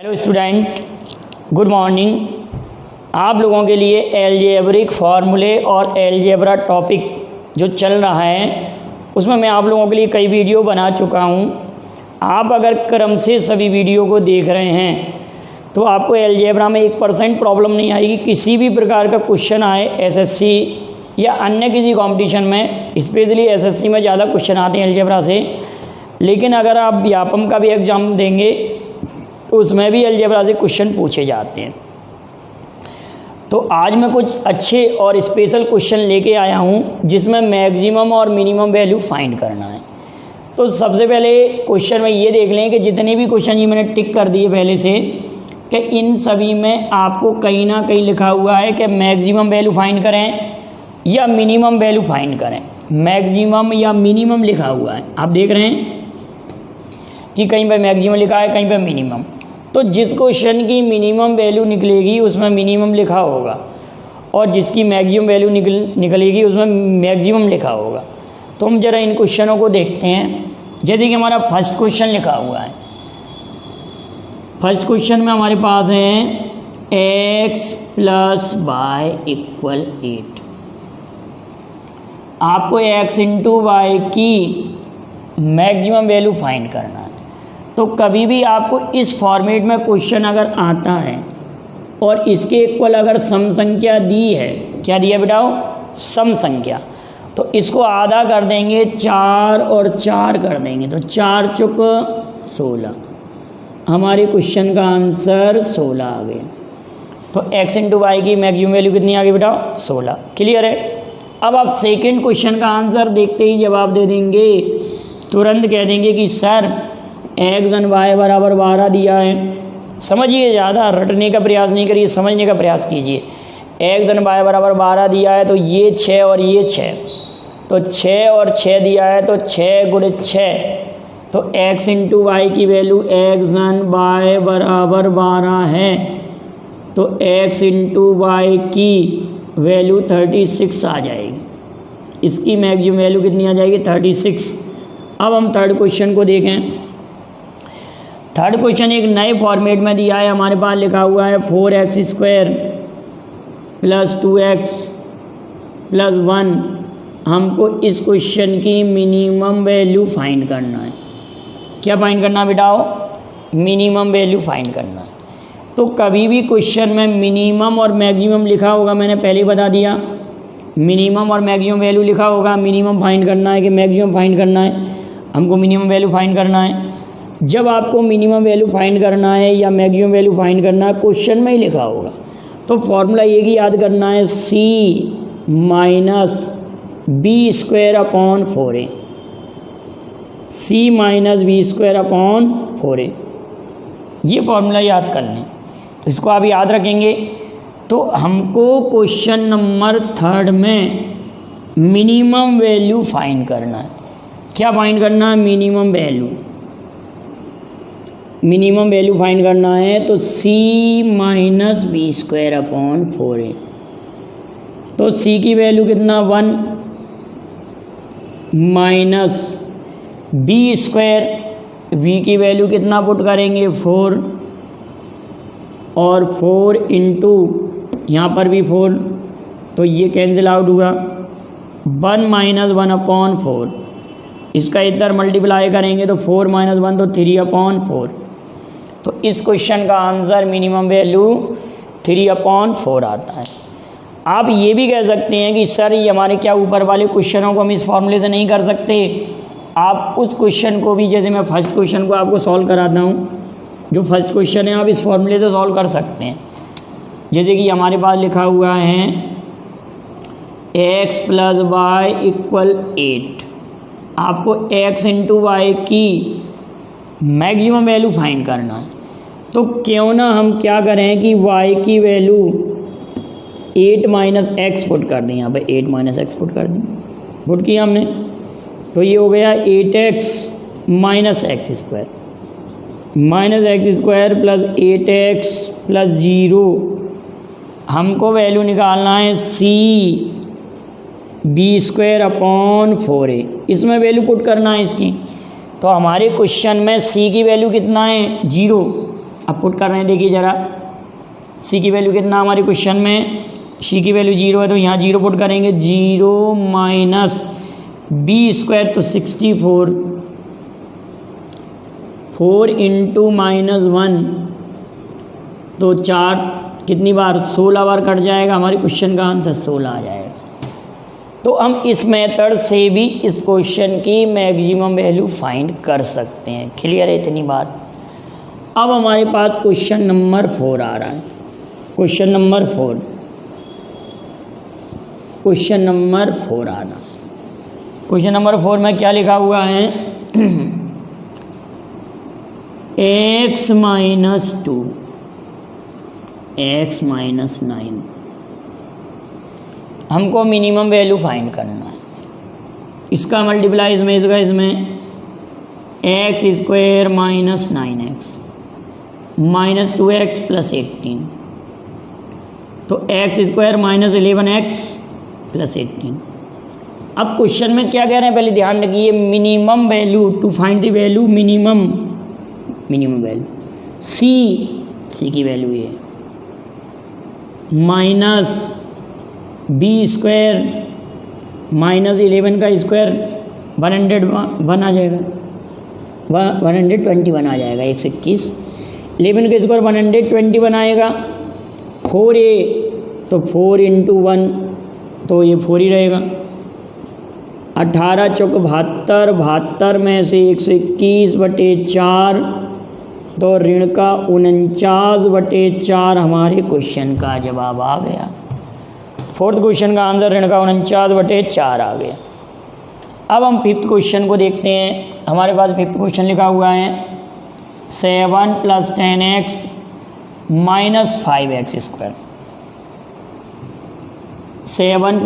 Hello student, good morning. आप लोगों के लिए अलजेब्रिक फार्मूले और अलजेब्रा टॉपिक जो चल रहा है उसमें मैं आप लोगों के लिए कई वीडियो बना चुका हूं। आप अगर क्रम से सभी वीडियो को देख रहे हैं तो आपको अलजेब्रा में 1% प्रॉब्लम नहीं आएगी। किसी भी प्रकार का क्वेश्चन आए एसएससी या अन्य किसी कंपटीशन में, स्पेशली एसएससी में ज़्यादा क्वेश्चन आते हैं अलजेब्रा से, लेकिन अगर आप व्यापम का भी एग्ज़ाम देंगे तो उसमें भी अलजेब्रा से क्वेश्चन पूछे जाते हैं। तो आज मैं कुछ अच्छे और स्पेशल क्वेश्चन लेके आया हूँ जिसमें मैक्सिमम और मिनिमम वैल्यू फाइंड करना है। तो सबसे पहले क्वेश्चन में ये देख लें कि जितने भी क्वेश्चन ये मैंने टिक कर दिए पहले से, कि इन सभी में आपको कहीं ना कहीं लिखा हुआ है कि मैक्सिमम वैल्यू फाइंड करें या मिनिमम वैल्यू फाइंड करें। मैक्सिमम या मिनिमम लिखा हुआ है, आप देख रहे हैं कि कहीं पर मैक्सिमम लिखा है, कहीं पर मिनिमम। तो जिस क्वेश्चन की मिनिमम वैल्यू निकलेगी उसमें मिनिमम लिखा होगा और जिसकी मैक्सिमम वैल्यू निकलेगी उसमें मैक्सिमम लिखा होगा। तो हम जरा इन क्वेश्चनों को देखते हैं। जैसे कि हमारा फर्स्ट क्वेश्चन लिखा हुआ है। फर्स्ट क्वेश्चन में हमारे पास है x + y = 8। आपको x × y की मैक्सिमम वैल्यू फाइंड करना है। तो कभी भी आपको इस फॉर्मेट में क्वेश्चन अगर आता है और इसके इक्वल अगर सम संख्या दी है, क्या दिया बेटाओ? सम संख्या। तो इसको आधा कर देंगे, 4 और 4 कर देंगे, तो 4 × 16। हमारे क्वेश्चन का आंसर 16 आ गया। तो x × y की मैक्सिमम वैल्यू कितनी आ गई बेटाओ? 16। क्लियर है? अब आप सेकेंड क्वेश्चन का आंसर देखते ही जवाब दे देंगे, तुरंत कह देंगे कि सर x + y = 12 दिया है। समझिए, ज़्यादा रटने का प्रयास नहीं करिए, समझने का प्रयास कीजिए। x + y = 12 दिया है तो ये 6 और ये 6, तो 6 और 6 दिया है तो 6 × 6। तो x × y की वैल्यू x + y = 12 है, तो x × y की वैल्यू 36 आ जाएगी। इसकी मैक्सिमम वैल्यू कितनी आ जाएगी? 36। अब हम थर्ड क्वेश्चन को देखें। थर्ड क्वेश्चन एक नए फॉर्मेट में दिया है। हमारे पास लिखा हुआ है 4x² + 2x + 1। हमको इस क्वेश्चन की मिनिमम वैल्यू फाइंड करना है। क्या फाइंड करना है बेटाओ? मिनिमम वैल्यू फाइंड करना है। तो कभी भी क्वेश्चन में मिनिमम और मैक्सिमम लिखा होगा, मैंने पहले बता दिया, मिनिमम और मैक्सिमम वैल्यू लिखा होगा। मिनिमम फाइंड करना है कि मैक्सिमम फाइंड करना है? हमको मिनिमम वैल्यू फाइंड करना है। जब आपको मिनिमम वैल्यू फाइंड करना है या मैक्सिमम वैल्यू फाइंड करना है, क्वेश्चन में ही लिखा होगा। तो फॉर्मूला ये कि याद करना है, c - b² / 4a। c - b² / 4a, ये फॉर्मूला याद कर लें। तो इसको आप याद रखेंगे। तो हमको क्वेश्चन नंबर थर्ड में मिनिमम वैल्यू फाइंड करना है। क्या फाइंड करना है? Minimum value. Minimum value find करना है तो c - b² / 4a। तो c की वैल्यू कितना? 1 - b²। b की वैल्यू कितना पुट करेंगे? 4, और 4 × यहाँ पर भी 4, तो ये कैंसिल आउट हुआ। 1 - 1/4। इसका इधर मल्टीप्लाई करेंगे तो 4 - 1 तो 3/4। तो इस क्वेश्चन का आंसर मिनिमम वैल्यू 3/4 आता है। आप ये भी कह सकते हैं कि सर ये हमारे क्या ऊपर वाले क्वेश्चनों को हम इस फॉर्मूले से नहीं कर सकते। आप उस क्वेश्चन को भी, जैसे मैं फर्स्ट क्वेश्चन को आपको सॉल्व कराता हूँ, जो फर्स्ट क्वेश्चन है आप इस फॉर्मूले से सॉल्व कर सकते हैं। जैसे कि हमारे पास लिखा हुआ है x + y = 8। आपको x × y की मैक्सिमम वैल्यू फाइंड करना है। तो क्यों ना हम क्या करें कि y की वैल्यू 8 - x पुट कर दें। यहाँ पे 8 - x पुट कर दें, पुट किया हमने, तो ये हो गया 8x - x² -x² + 8x + 0। हमको वैल्यू निकालना है c b² / 4a। इसमें वैल्यू पुट करना है इसकी। तो हमारे क्वेश्चन में c की वैल्यू कितना है? 0। अब पुट कर रहे हैं, देखिए ज़रा सी की वैल्यू कितना हमारे क्वेश्चन में, सी की वैल्यू 0 है तो यहाँ 0 पुट करेंगे, 0 माइनस बी स्क्वायर तो 64, 4 इंटू माइनस 1 तो 4 कितनी बार 16 बार कट जाएगा, हमारे क्वेश्चन का आंसर 16 आ जाएगा। तो हम इस मेथड से भी इस क्वेश्चन की मैक्सिमम वैल्यू फाइंड कर सकते हैं। क्लियर है इतनी बात। अब हमारे पास क्वेश्चन नंबर 4 आ रहा है। क्वेश्चन नंबर 4 आना। क्वेश्चन नंबर 4 में क्या लिखा हुआ है, x माइनस 2 x माइनस 9, हमको मिनिमम वैल्यू फाइंड करना है। इसका मल्टीप्लाई इसमें x square minus 9x minus 2x plus 18, तो x square minus 11x plus 18। अब क्वेश्चन में क्या कह रहे हैं, पहले ध्यान रखिए, minimum value to find the value minimum value C की वैल्यू ये माइनस बी स्क्वायर माइनस 11 का स्क्वायर 101 आ जाएगा, 121 आ जाएगा, 121। 11 का स्क्वायर 121 आएगा। 4a तो 4 इंटू 1 तो ये 4 ही रहेगा। 18 चौक 72, 72 में से 121/4 तो ऋण का 49/4 हमारे क्वेश्चन का जवाब आ गया। फोर्थ क्वेश्चन का आंसर ऋण का 49/4 आ गया। अब हम फिफ्थ क्वेश्चन को देखते हैं। हमारे पास फिफ्थ क्वेश्चन लिखा हुआ है 7 + 10x minus 5x square. 7 +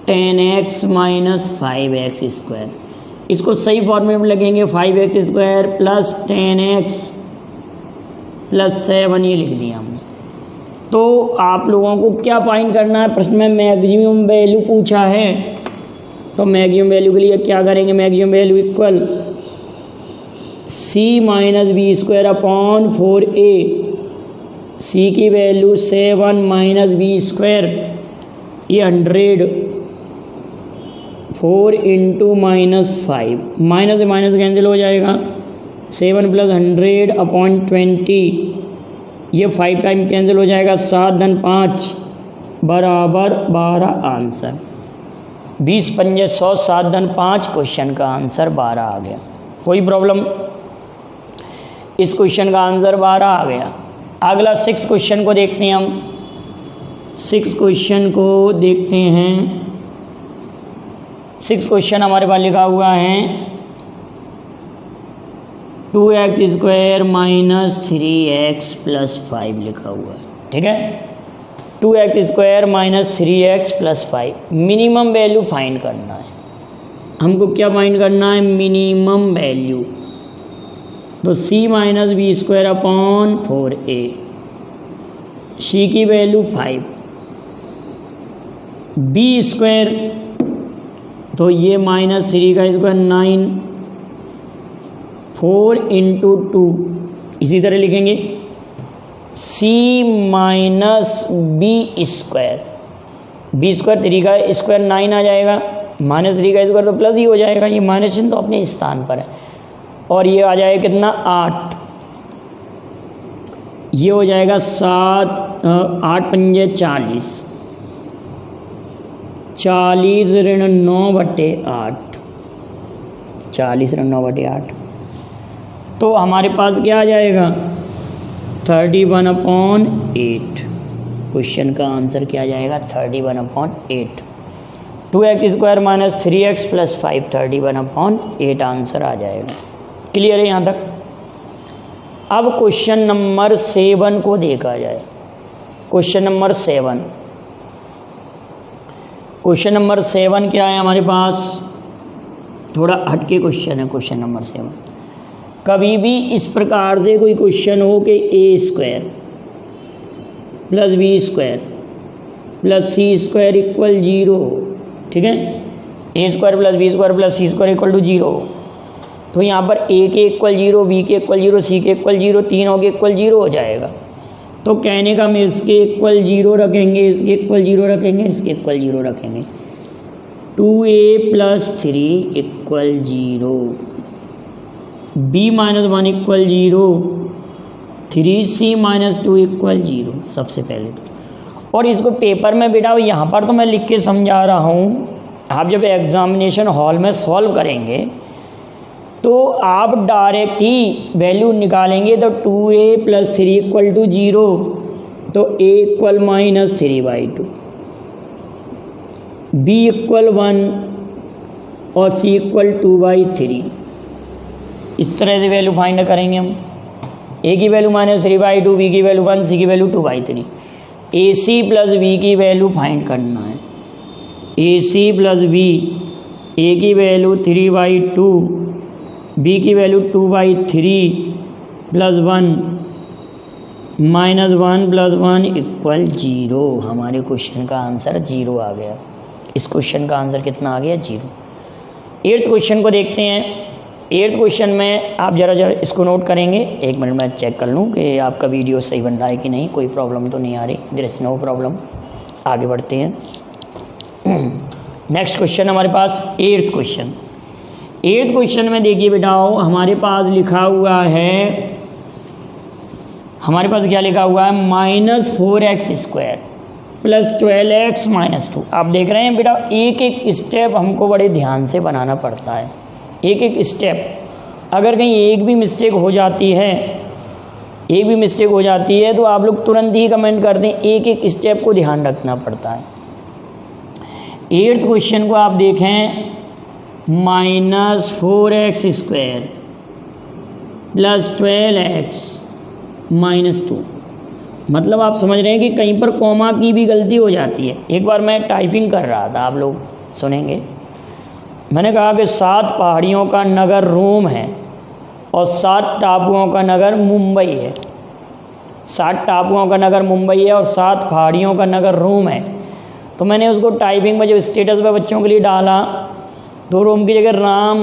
10x minus 5x square, इसको सही फॉर्मेट में लगेंगे 5x square plus 10x plus 7, ये लिख दिया हमने। तो आप लोगों को क्या फाइंड करना है, प्रश्न में मैक्सिमम वैल्यू पूछा है, तो मैक्सिमम वैल्यू के लिए क्या करेंगे, maximum value equal c minus B square upon 4a। c की वैल्यू 7 माइनस बी स्क्वायर ये 100, 4 इंटू माइनस 5, माइनस से माइनस कैंसिल हो जाएगा, 7 + 100 अपॉन 20, ये 5 टाइम कैंसिल हो जाएगा, 7 × 5 बराबर 12 आंसर। 20 × 5 100, 7 × 5 क्वेश्चन का आंसर 12 आ गया। कोई प्रॉब्लम, इस क्वेश्चन का आंसर 12 आ गया। अगला 6 क्वेश्चन को देखते हैं हम। 6 क्वेश्चन को देखते हैं। 6 क्वेश्चन हमारे पास लिखा हुआ है 2x square minus 3x plus 5 लिखा हुआ है, ठीक है। 2x square minus 3x plus 5, minimum value find करना है हमको। क्या फाइंड करना है, मिनिमम वैल्यू। तो c minus B square upon 4a, c की वैल्यू 5, b स्क्वायर तो ये माइनस 3 का स्क्वायर 9, 4 इंटू 2, इसी तरह लिखेंगे c minus B square, B square 3 का स्क्वायर 9 आ जाएगा, माइनस 3 का स्क्वायर तो प्लस ही हो जाएगा, ये माइनस चिन्ह तो अपने स्थान पर है, और ये आ जाएगा कितना 8, ये हो जाएगा 7, 8 × 5 40, 40 ऋण 9/8, 40 ऋण 9/8, तो हमारे पास क्या आ जाएगा 31/8। क्वेश्चन का आंसर क्या आ जाएगा 31/8। 2x square minus 3x plus 5, 31/8 answer आ जाएगा। क्लियर है यहाँ तक। अब क्वेश्चन नंबर 7 को देखा जाए। क्वेश्चन नंबर 7, क्वेश्चन नंबर 7 क्या है हमारे पास, थोड़ा हटके क्वेश्चन है। क्वेश्चन नंबर 7, कभी भी इस प्रकार से कोई क्वेश्चन हो कि a square plus B square plus C square equal 0 हो, ठीक है, a square plus B square plus C square equal to 0 हो, तो यहाँ पर ए के इक्वल 0, बी के इक्वल 0, सी के इक्वल 0, तीनों के इक्वल 0 हो जाएगा। तो कहने का हम इसके इक्वल 0 रखेंगे, इसके इक्वल 0 रखेंगे, इसके इक्वल 0 रखेंगे। 2a + 3 equal 0, b - 1 equal 0, 3c - 2 equal 0 सबसे पहले तो। और इसको पेपर में बेटा यहाँ पर तो मैं लिख के समझा रहा हूँ, आप जब एग्जामिनेशन हॉल में सॉल्व करेंगे तो आप डायरेक्ट ही वैल्यू निकालेंगे। तो 2a + 3 इक्वल 0, तो a इक्वल -3/2, b इक्वल 1 और c इक्वल 2/3। इस तरह से वैल्यू फाइंड करेंगे हम। a की वैल्यू -3/2, b की वैल्यू 1, c की वैल्यू 2/3। ac + b की वैल्यू फाइंड करना है। ac + b, a की वैल्यू 3/2, b की वैल्यू 2/3 + 1 -1 + 1 इक्वल 0। हमारे क्वेश्चन का आंसर 0 आ गया। इस क्वेश्चन का आंसर कितना आ गया? 0। 8th क्वेश्चन को देखते हैं। 8th क्वेश्चन में आप जरा इसको नोट करेंगे। 1 मिनट में चेक कर लूँ कि आपका वीडियो सही बन रहा है कि नहीं, कोई प्रॉब्लम तो नहीं आ रही। There is no problem. आगे बढ़ते हैं। नेक्स्ट क्वेश्चन हमारे पास 8th क्वेश्चन। 8th क्वेश्चन में देखिए बेटाओ, हमारे पास लिखा हुआ है, हमारे पास क्या लिखा हुआ है? -4x² + 12x - 2। आप देख रहे हैं बेटा, एक एक स्टेप हमको बड़े ध्यान से बनाना पड़ता है। एक एक स्टेप, अगर कहीं एक भी मिस्टेक हो जाती है तो आप लोग तुरंत ही कमेंट कर दें। एक एक स्टेप को ध्यान रखना पड़ता है। 8th क्वेश्चन को आप देखें, -4x² + 12x - 2। मतलब आप समझ रहे हैं कि कहीं पर कॉमा की भी गलती हो जाती है। एक बार मैं टाइपिंग कर रहा था, आप लोग सुनेंगे। मैंने कहा कि 7 पहाड़ियों का नगर रोम है और 7 टापुओं का नगर मुंबई है। 7 टापुओं का नगर मुंबई है और 7 पहाड़ियों का नगर रोम है। तो मैंने उसको टाइपिंग में जब स्टेटस पे बच्चों के लिए डाला तो रोम की जगह राम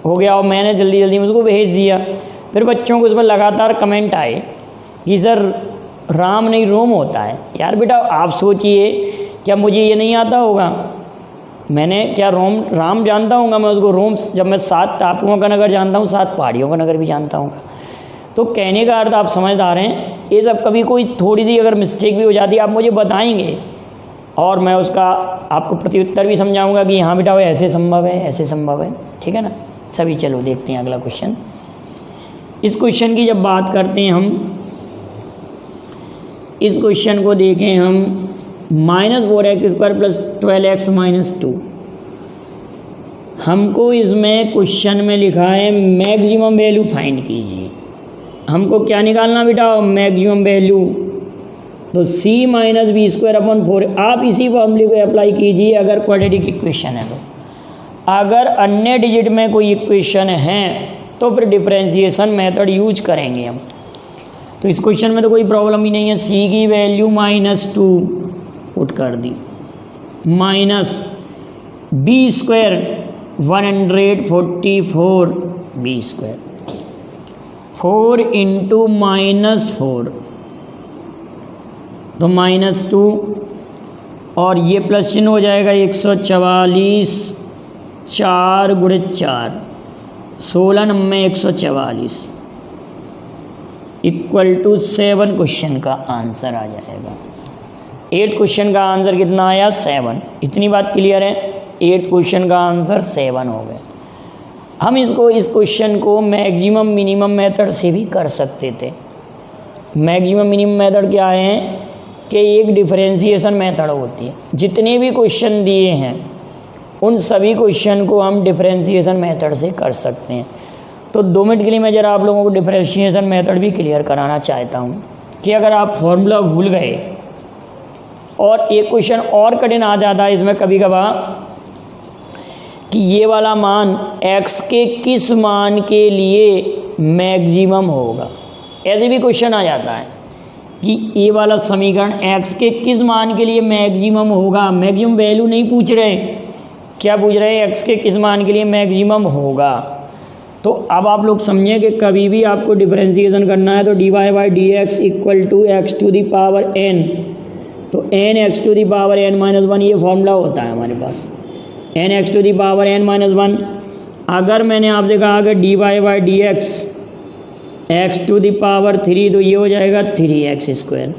हो गया और मैंने जल्दी जल्दी में उसको भेज दिया। फिर बच्चों को उस पर लगातार कमेंट आए कि सर राम नहीं रोम होता है। यार बेटा आप सोचिए, क्या मुझे ये नहीं आता होगा? मैंने क्या राम जानता हूँ मैं उसको रोम, जब मैं 7 टापुओं का नगर जानता हूँ, 7 पहाड़ियों का नगर भी जानता हूँ। तो कहने का अर्थ आप समझदार हैं। ये सब कभी कोई थोड़ी सी अगर मिस्टेक भी हो जाती है आप मुझे बताएंगे और मैं उसका आपको प्रत्युत्तर भी समझाऊंगा कि हाँ बेटा वो ऐसे संभव है, ऐसे संभव है। ठीक है ना सभी? चलो देखते हैं अगला क्वेश्चन। इस क्वेश्चन की जब बात करते हैं हम, इस क्वेश्चन को देखें हम, -4x² + 12x - 2। हमको इसमें क्वेश्चन में लिखा है मैक्सिमम वैल्यू फाइंड कीजिए। हमको क्या निकालना बेटा? Maximum value. तो c - b²/4। आप इसी फॉर्मूले को अप्लाई कीजिए अगर क्वाड्रेटिक इक्वेशन है तो। अगर अन्य डिजिट में कोई इक्वेशन है तो फिर डिफरेंशिएशन मेथड यूज करेंगे हम। तो इस क्वेश्चन में तो कोई प्रॉब्लम ही नहीं है। c की वैल्यू -2 पुट कर दी, -b² 144 b², 4 × -4 तो -2 और ये प्लस चिन्ह हो जाएगा 144, 4 × 4 16 9 144 इक्वल टू 7। क्वेश्चन का आंसर आ जाएगा। 8th क्वेश्चन का आंसर कितना आया? 7। इतनी बात क्लियर है? 8th क्वेश्चन का आंसर 7 हो गया। हम इस क्वेश्चन को मैक्सिमम मिनिमम मेथड से भी कर सकते थे। मैक्सिमम मिनिमम मेथड क्या है कि एक डिफरेंशिएशन मेथड होती है। जितने भी क्वेश्चन दिए हैं उन सभी क्वेश्चन को हम डिफरेंशिएशन मेथड से कर सकते हैं। तो 2 मिनट के लिए मैं ज़रा आप लोगों को डिफरेंशिएशन मेथड भी क्लियर कराना चाहता हूँ कि अगर आप फॉर्मूला भूल गए और एक क्वेश्चन और कठिन आ जाता है इसमें कभी कभार कि ये वाला मान x के किस मान के लिए मैक्सिमम होगा, ऐसे भी क्वेश्चन आ जाता है कि ये वाला समीकरण x के किस मान के लिए मैक्सिमम होगा। मैक्सिमम वैल्यू नहीं पूछ रहे, क्या पूछ रहे हैं? x के किस मान के लिए मैक्सिमम होगा। तो अब आप लोग समझें कि कभी भी आपको डिफरेंशिएशन करना है तो dy/dx equal to x to the power n, तो n x to the power n minus 1 ये फॉर्मूला होता है हमारे पास, n x to the power n minus 1। अगर मैंने आपसे कहा कि dy/dx x to the power 3 तो ये हो जाएगा 3x²,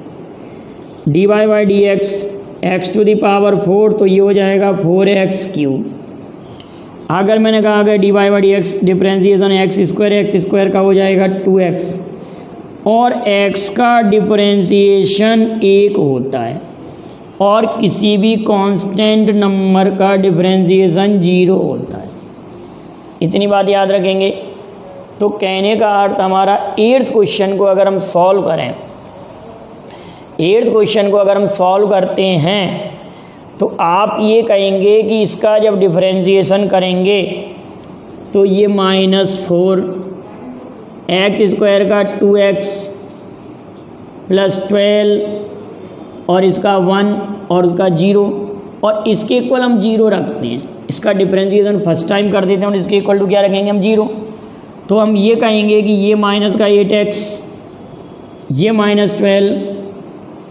dy/dx x to the power 4 तो ये हो जाएगा 4x³। अगर मैंने कहा कि dy/dx डिफरेंशिएशन x² का हो जाएगा 2x, और x का डिफरेंशिएशन 1 होता है और किसी भी कांस्टेंट नंबर का डिफरेंशिएशन 0 होता है। इतनी बात याद रखेंगे। तो कहने का अर्थ हमारा 8th क्वेश्चन को अगर हम सॉल्व करें, 8th क्वेश्चन को अगर हम सॉल्व करते हैं तो आप ये कहेंगे कि इसका जब डिफरेंशिएशन करेंगे तो ये -4 x² का 2x प्लस 12 और इसका 1 और उसका 0 और इसके इक्वल हम 0 रखते हैं। इसका डिफरेंशिएशन फर्स्ट टाइम कर देते हैं और इसके इक्वल टू क्या रखेंगे हम 0। तो हम ये कहेंगे कि ये माइनस का 8x, ये -12,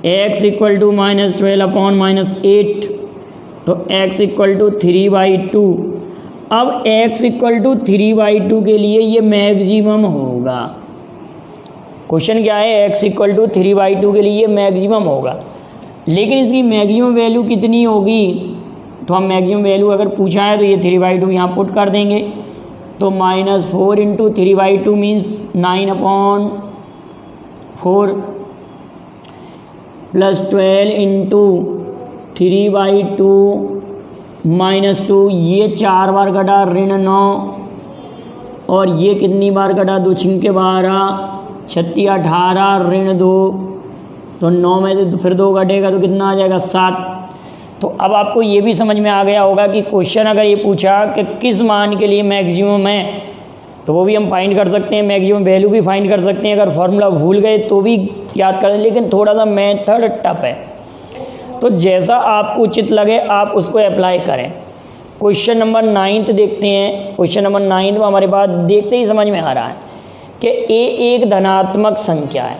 x इक्वल टू -12 अपॉन -8, तो x इक्वल टू 3/2। अब x इक्वल टू 3/2 के लिए ये मैक्सिमम होगा। क्वेश्चन क्या है, x इक्वल टू 3/2 के लिए ये मैक्सिमम होगा, लेकिन इसकी मैक्सिमम वैल्यू कितनी होगी, तो हम मैक्सिमम वैल्यू अगर पूछा है तो ये 3/2 यहाँ पुट कर देंगे। तो -4 इंटू 3/2 मीन्स 9/4 प्लस 12 इंटू 3/2 -2, ये 4 बार कटा -9 और ये कितनी बार कटा 2 छिंके 12 36 18 -2, तो 9 में से फिर 2 कटेगा तो कितना आ जाएगा 7। तो अब आपको ये भी समझ में आ गया होगा कि क्वेश्चन अगर ये पूछा कि किस मान के लिए मैक्सिमम है तो वो भी हम फाइंड कर सकते हैं, मैक्सिमम वैल्यू भी फाइंड कर सकते हैं। अगर फॉर्मूला भूल गए तो भी याद कर, लेकिन थोड़ा सा मेथड टफ है, तो जैसा आपको उचित लगे आप उसको अप्लाई करें। क्वेश्चन नंबर 9 देखते हैं। क्वेश्चन नंबर 9 में हमारे पास देखते ही समझ में आ रहा है कि a एक धनात्मक संख्या है,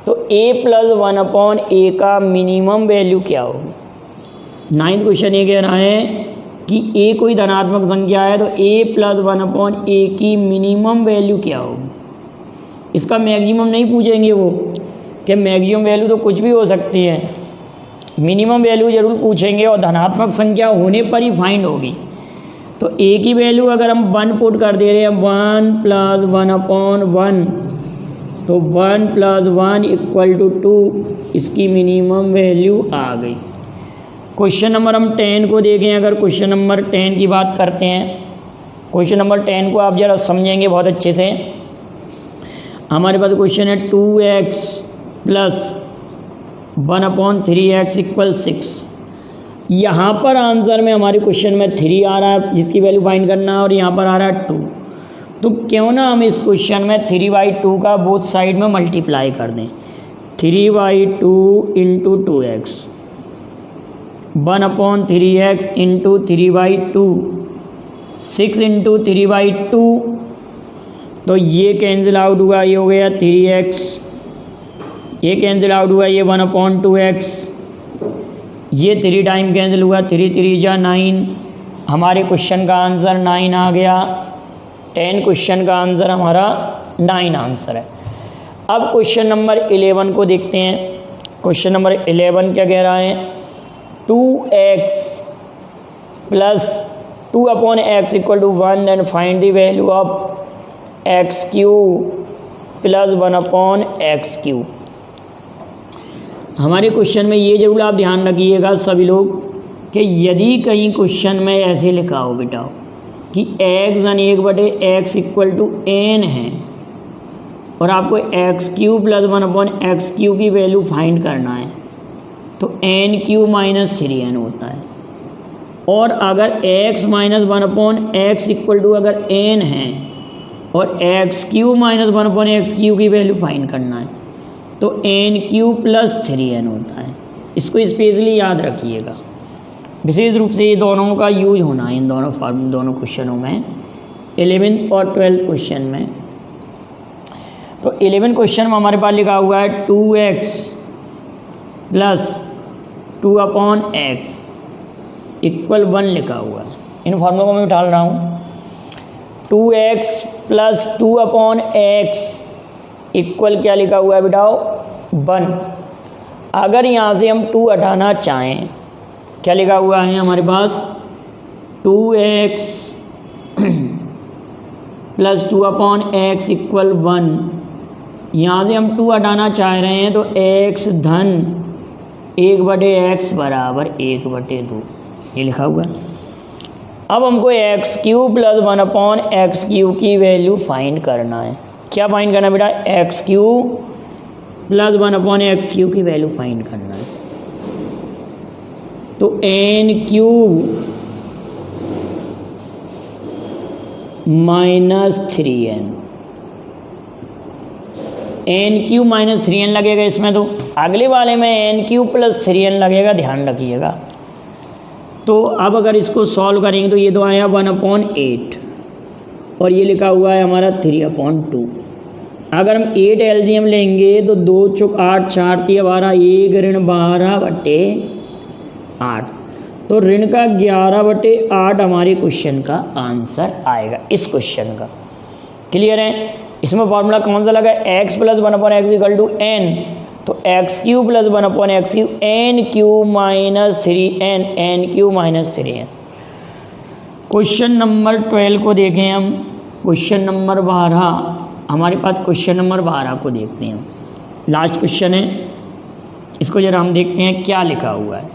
तो a + 1/a का मिनिमम वैल्यू क्या होगी। 9th क्वेश्चन ये कह रहा है कि a कोई धनात्मक संख्या है तो a + 1/a की मिनिमम वैल्यू क्या होगी। इसका मैक्सिमम नहीं पूछेंगे वो, कि मैक्सिमम वैल्यू तो कुछ भी हो सकती है, मिनिमम वैल्यू ज़रूर पूछेंगे और धनात्मक संख्या होने पर ही फाइंड होगी। तो a की वैल्यू अगर हम 1 पुट कर दे रहे हैं, 1 + 1/1, तो 1 + 1 = 2, इसकी मिनिमम वैल्यू आ गई। क्वेश्चन नंबर हम 10 को देखें। अगर क्वेश्चन नंबर 10 की बात करते हैं, क्वेश्चन नंबर 10 को आप ज़रा समझेंगे बहुत अच्छे से। हमारे पास क्वेश्चन है 2x + 1/3x = 6। यहाँ पर आंसर में हमारे क्वेश्चन में 3 आ रहा है जिसकी वैल्यू फाइंड करना है, और यहाँ पर आ रहा है 2। तो क्यों ना हम इस क्वेश्चन में 3/2 का बोथ साइड में मल्टीप्लाई कर दें। 3/2 × 2x, 1/3x × 3/2, 6 × 3/2, तो ये कैंसिल आउट हुआ, ये हो गया 3x, ये कैंसिल आउट हुआ, ये 1/2x, ये 3 टाइम कैंसिल हुआ, 3 3 = 9। हमारे क्वेश्चन का आंसर 9 आ गया। 10 क्वेश्चन का आंसर हमारा 9 आंसर है। अब क्वेश्चन नंबर 11 को देखते हैं। क्वेश्चन नंबर 11 क्या कह रहा है, 2x + 2/x = 1, then find the value of x³ + 1/x³। हमारे क्वेश्चन में ये जरूर आप ध्यान रखिएगा सभी लोग कि यदि कहीं क्वेश्चन में ऐसे लिखा हो बेटा कि x = 1/x = n है और आपको x³ + 1/x³ की वैल्यू फाइंड करना है, तो n³ - 3n होता है। और अगर x - 1/x = अगर n है और x³ - 1/x³ की वैल्यू फाइंड करना है, तो n³ + 3n होता है। इसको स्पेशली याद रखिएगा, विशेष रूप से ये दोनों का यूज होना है इन दोनों क्वेश्चनों में। 11th और 12th क्वेश्चन में। तो 11th क्वेश्चन में हमारे पास लिखा हुआ है 2x प्लस 2/x इक्वल 1 लिखा हुआ है। इन फॉर्मूलों को मैं डाल रहा हूँ। 2x प्लस 2/x इक्वल क्या लिखा हुआ है बेटाओ 1। अगर यहाँ से हम 2 हटाना चाहें, क्या लिखा हुआ है हमारे पास 2x प्लस 2/x इक्वल 1। यहाँ से हम 2 हटाना चाह रहे हैं तो x धन 1/x बराबर 1/2 ये लिखा हुआ है। अब हमको x³ प्लस 1/x³ की वैल्यू फाइंड करना है। क्या फाइंड करना है बेटा x³ प्लस 1/x³ की वैल्यू फाइंड करना है। तो n³ minus 3n, n³ minus 3n लगेगा इसमें। तो अगले वाले में n³ प्लस 3n लगेगा, ध्यान रखिएगा। तो अब अगर इसको सॉल्व करेंगे तो ये तो आया 1/8 और ये लिखा हुआ है हमारा 3/2। अगर हम 8 एलजीएम लेंगे तो 2 चौक 8 4 3 12 1 ऋण 12/8। तो ऋण का 11/8 हमारे क्वेश्चन का आंसर आएगा, इस क्वेश्चन का। क्लियर है? इसमें फॉर्मूला कौन सा लगा x plus 1/x equal to n। तो x³ plus 1/x³ n³ minus 3n, n³ minus 3n। Question number 12 को देखें हम। क्वेश्चन नंबर 12 हमारे पास, क्वेश्चन नंबर 12 को देखते हैं हम। लास्ट क्वेश्चन है, इसको जरा हम देखते हैं क्या लिखा हुआ है।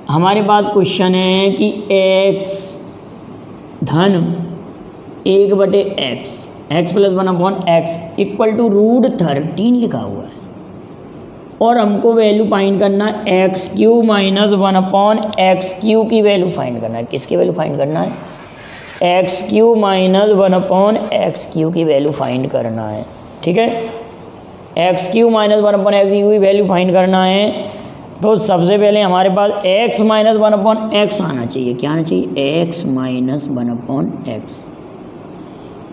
हमारे पास क्वेश्चन है कि x धन 1/x, x plus 1/x equal to √13 लिखा हुआ है और हमको वैल्यू फाइंड करना है x³ माइनस 1/x³ की वैल्यू फाइंड करना है। किसकी वैल्यू फाइंड करना है? x³ माइनस 1/x³ की वैल्यू फाइंड करना है। ठीक है, x³ माइनस 1/x³ की वैल्यू फाइंड करना है। तो सबसे पहले हमारे पास x माइनस 1/x आना चाहिए। क्या आना चाहिए? x minus 1/x।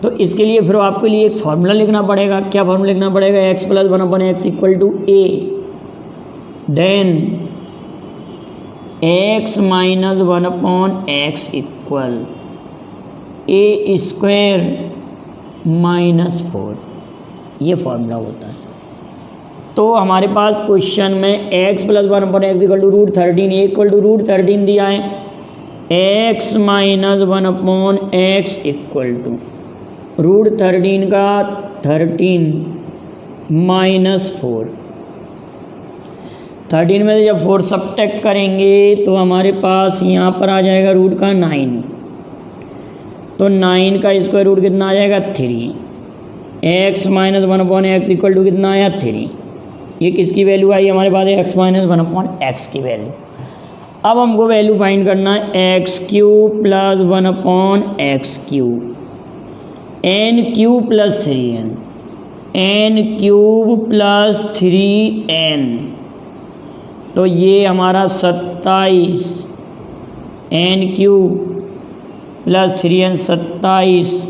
तो इसके लिए फिर आपके लिए एक फार्मूला लिखना पड़ेगा। क्या फार्मूला लिखना पड़ेगा? x plus 1/x equal to a, then x minus 1/x equal a² minus 4। ये फार्मूला होता है। तो हमारे पास क्वेश्चन में x plus 1/x equal to √13, a equal to √13 दिया है। x minus 1/x equal to √13 का 13 माइनस 4। 13 में से जब 4 सब्ट्रैक्ट करेंगे तो हमारे पास यहाँ पर आ जाएगा रूट का 9। तो 9 का स्क्वायर रूट कितना आ जाएगा? 3। x minus 1/x equal to कितना आया? 3। ये किसकी वैल्यू आई हमारे पास? x माइनस 1/x की वैल्यू। अब हमको वैल्यू फाइंड करना है x³ plus 1/x³, n³ plus 3n, n³ plus 3n। तो ये हमारा 27, n³ प्लस 3n 27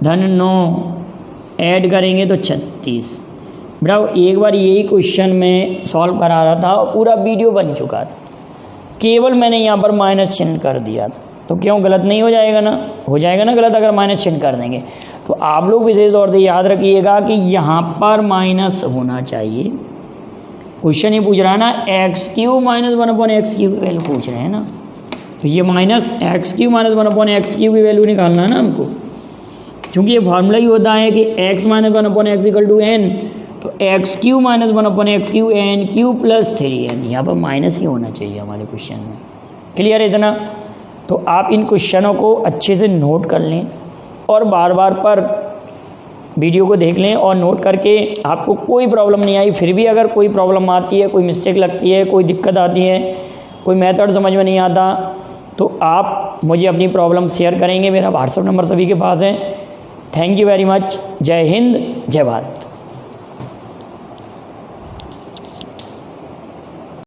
धन 9 ऐड करेंगे तो 36। बेटा एक बार यही क्वेश्चन मैं सॉल्व करा रहा था और पूरा वीडियो बन चुका था, केवल मैंने यहाँ पर माइनस चिन्ह कर दिया। तो क्यों गलत नहीं हो जाएगा ना? हो जाएगा ना गलत अगर माइनस चिन्ह कर देंगे। तो आप लोग विशेष तौर से याद रखिएगा कि यहाँ पर माइनस होना चाहिए। क्वेश्चन ये पूछ रहा है ना x³ माइनस 1/x³ की वैल्यू पूछ रहे हैं ना, तो ये माइनस x³ माइनस 1/x³ की वैल्यू निकालना है ना हमको, क्योंकि ये फार्मूला ही होता है कि x minus 1/x equal to n। तो x³ minus 1/x³ n³ plus 3n, यहाँ पर माइनस ही होना चाहिए हमारे क्वेश्चन में। क्लियर है इतना? तो आप इन क्वेश्चनों को अच्छे से नोट कर लें और बार बार पर वीडियो को देख लें और नोट करके आपको कोई प्रॉब्लम नहीं आई, फिर भी अगर कोई प्रॉब्लम आती है, कोई मिस्टेक लगती है, कोई दिक्कत आती है, कोई मेथड समझ में नहीं आता, तो आप मुझे अपनी प्रॉब्लम शेयर करेंगे। मेरा व्हाट्सएप नंबर सभी के पास है। Thank you very much. जय हिंद, जय भारत।